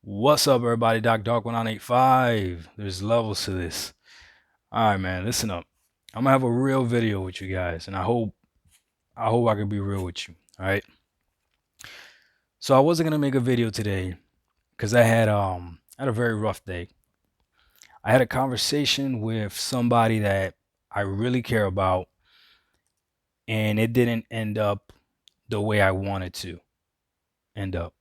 What's up, everybody? Dark 1985. There's levels to this. All right, man. Listen up. I'm gonna have a real video with you guys, and I hope I can be real with you. All right. So I wasn't gonna make a video today because I had a very rough day. I had a conversation with somebody that I really care about, and it didn't end up the way I wanted to end up.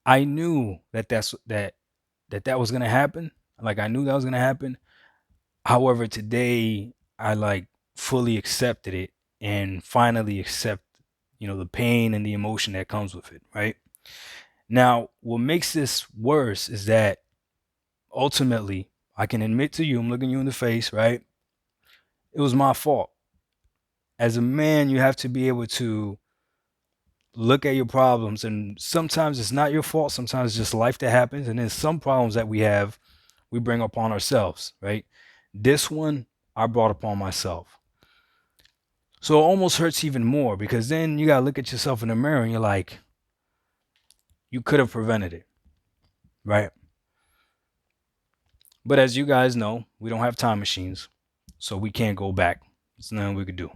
I knew that was gonna happen. Like I knew that was gonna happen. However, today I like fully accepted it and finally accept, the pain and the emotion that comes with it, right? Now, what makes this worse is that ultimately I can admit to you, I'm looking you in the face, right? It was my fault. As a man, you have to be able to look at your problems, and sometimes it's not your fault, sometimes it's just life that happens, and then some problems that we have, we bring upon ourselves, right? This one I brought upon myself. So it almost hurts even more because then you got to look at yourself in the mirror and you're like, you could have prevented it, right? But as you guys know, we don't have time machines, so we can't go back. There's nothing we could do.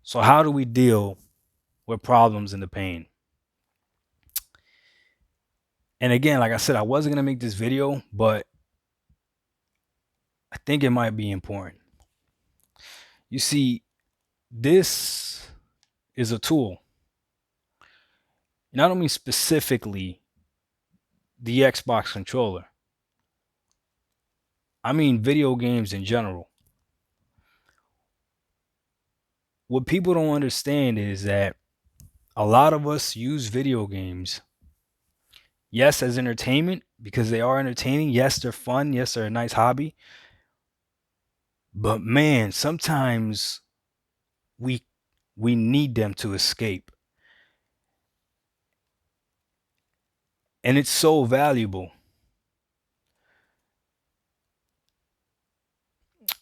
So, how do we deal with problems and the pain? And again, like I said, I wasn't going to make this video, but I think it might be important. You see, this is a tool. And I don't mean specifically the Xbox controller, I mean video games in general. What people don't understand is that a lot of us use video games, yes, as entertainment because they are entertaining. Yes, they're fun. Yes, they're a nice hobby. But man, sometimes we we need them to escape. And it's so valuable.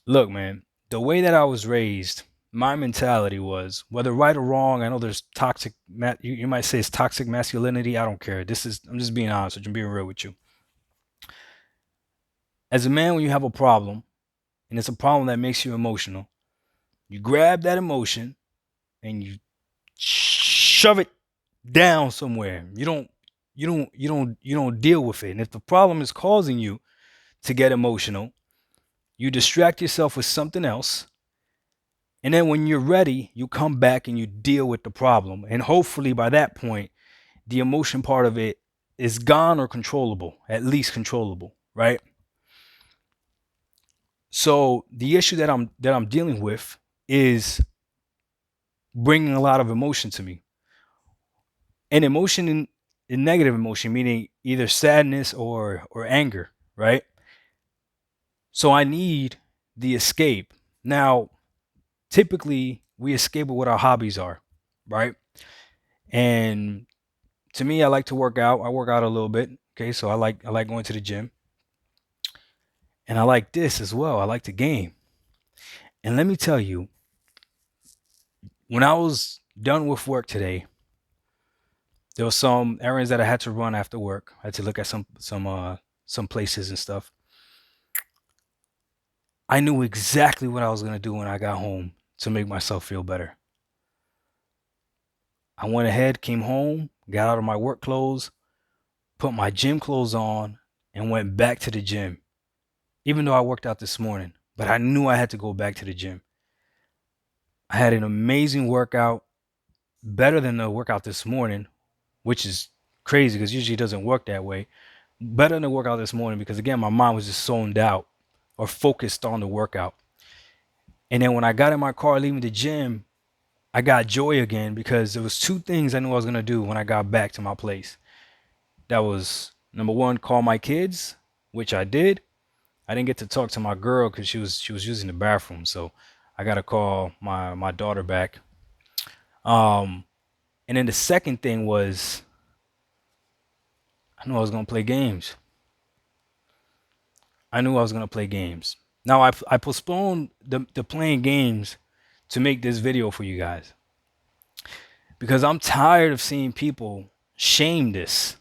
Look, man, the way that I was raised, my mentality was whether right or wrong. I know there's toxic. You might say it's toxic masculinity. I don't care. I'm just being honest with you. I'm being real with you. As a man, when you have a problem, and it's a problem that makes you emotional, you grab that emotion and you shove it down somewhere. You don't deal with it. And if the problem is causing you to get emotional, you distract yourself with something else. And then when you're ready, you come back and you deal with the problem. And hopefully by that point, the emotion part of it is gone or controllable, at least controllable, right? So the issue that I'm dealing with is bringing a lot of emotion to me. And emotion in negative emotion, meaning either sadness or anger, right? So I need the escape. Now, typically we escape with what our hobbies are, right? And to me, I like to work out. I work out a little bit. Okay, so I like going to the gym. And I like this as well. I like to game. And let me tell you, when I was done with work today, there was some errands that I had to run after work. I had to look at some places and stuff. I knew exactly what I was gonna do when I got home to make myself feel better. I went ahead, came home, got out of my work clothes, put my gym clothes on, and went back to the gym. Even though I worked out this morning, but I knew I had to go back to the gym. I had an amazing workout, better than the workout this morning, which is crazy because usually it doesn't work that way. Better than the workout this morning because again, my mind was just zoned out or focused on the workout. And then when I got in my car leaving the gym, I got joy again because there was two things I knew I was gonna do when I got back to my place. That was number one, call my kids, which I did. I didn't get to talk to my girl because she was using the bathroom, so I got to call my daughter back. Um, and then the second thing was I knew I was gonna play games. I knew I was gonna play games. Now I postponed the playing games to make this video for you guys because I'm tired of seeing people shame this.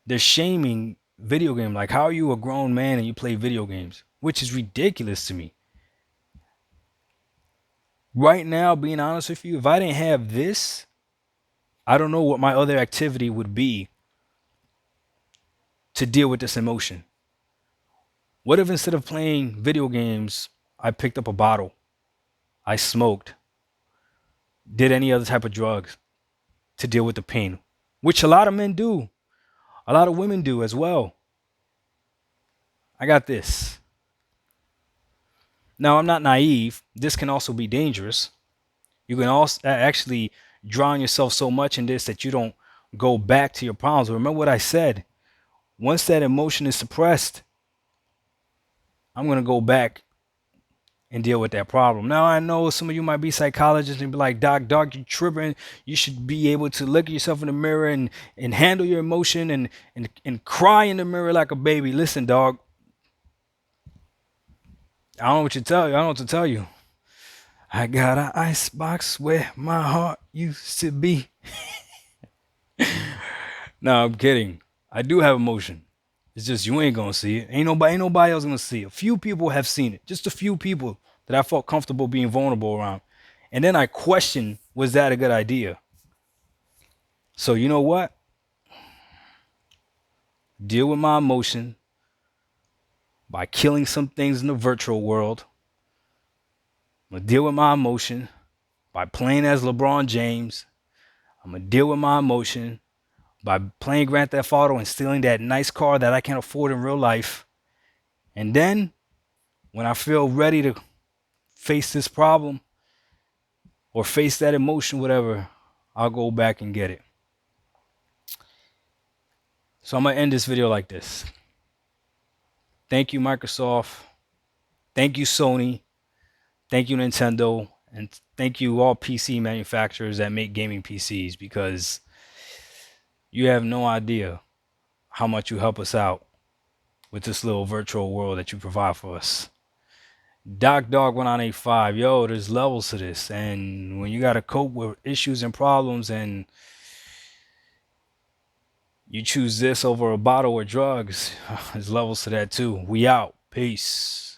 They're shaming video game. Like, how are you a grown man and you play video games? Which is ridiculous to me. Right now, being honest with you, if I didn't have this, I don't know what my other activity would be to deal with this emotion. What if instead of playing video games, I picked up a bottle, I smoked, did any other type of drugs to deal with the pain, which a lot of men do, a lot of women do as well. I got this. Now, I'm not naive. This can also be dangerous. You can also actually drown yourself so much in this that you don't go back to your problems. Remember what I said. Once that emotion is suppressed, I'm going to go back and deal with that problem. Now, I know some of you might be psychologists and be like, Doc, you tripping. You should be able to look at yourself in the mirror and handle your emotion and cry in the mirror like a baby. Listen, dog. I don't know what to tell you. I don't know what to tell you. I got an icebox where my heart used to be. No, I'm kidding. I do have emotion. It's just you ain't gonna see it. Ain't nobody else gonna see it. A few people have seen it. Just a few people that I felt comfortable being vulnerable around. And then I questioned, was that a good idea? So you know what? Deal with my emotion by killing some things in the virtual world. I'm gonna deal with my emotion by playing as LeBron James. I'm gonna deal with my emotion by playing Grand Theft Auto and stealing that nice car that I can't afford in real life. And then when I feel ready to face this problem or face that emotion, whatever, I'll go back and get it. So I'm gonna end this video like this. Thank you, Microsoft. Thank you, Sony. Thank you, Nintendo. And thank you all PC manufacturers that make gaming PCs, because you have no idea how much you help us out with this little virtual world that you provide for us. DocDog1985, yo, there's levels to this. And when you got to cope with issues and problems and you choose this over a bottle or drugs, there's levels to that too. We out. Peace.